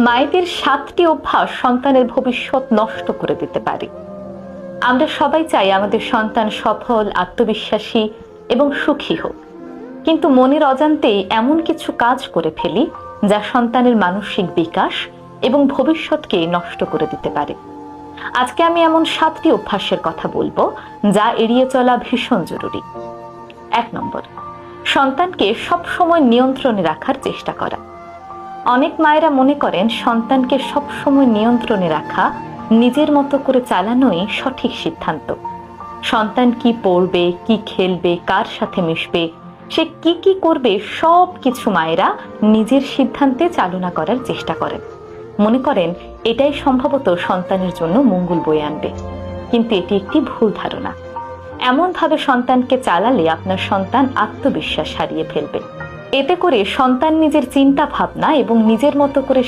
মায়েদের 7টি অভ্যাস সন্তানের ভবিষ্যৎ নষ্ট করে দিতে পারে। আমরা সবাই চাই আমাদের সন্তান সফল, আত্মবিশ্বাসী এবং সুখী হোক, কিন্তু মনের অজান্তেই এমন কিছু কাজ করে ফেলি যা সন্তানের মানসিক বিকাশ এবং ভবিষ্যৎকে নষ্ট করে দিতে পারে। আজকে আমি এমন 7টি অভ্যাসের কথা বলবো যা এড়িয়ে চলা ভীষণ জরুরি। 1 নম্বর, সন্তানকে সবসময় নিয়ন্ত্রণে রাখার চেষ্টা করা। অনেক মায়েরা মনে করেন সন্তানকে সবসময় নিয়ন্ত্রণে রাখা, নিজের মতো করে চালানোই সঠিক সিদ্ধান্ত। সন্তান কি পড়বে, কি খেলবে, কার সাথে মিশবে, সে কি কি করবে, সব কিছু মায়েরা নিজের সিদ্ধান্তে চালনা করার চেষ্টা করেন। মনে করেন এটাই সম্ভবত সন্তানের জন্য মঙ্গল বয়ে আনবে, কিন্তু এটি একটি ভুল ধারণা। এমনভাবে সন্তানকে চালালে আপনার সন্তান আত্মবিশ্বাস হারিয়ে ফেলবে। এতে করে সন্তান নিজের চিন্তা ভাবনা এবং নিজের মতো করে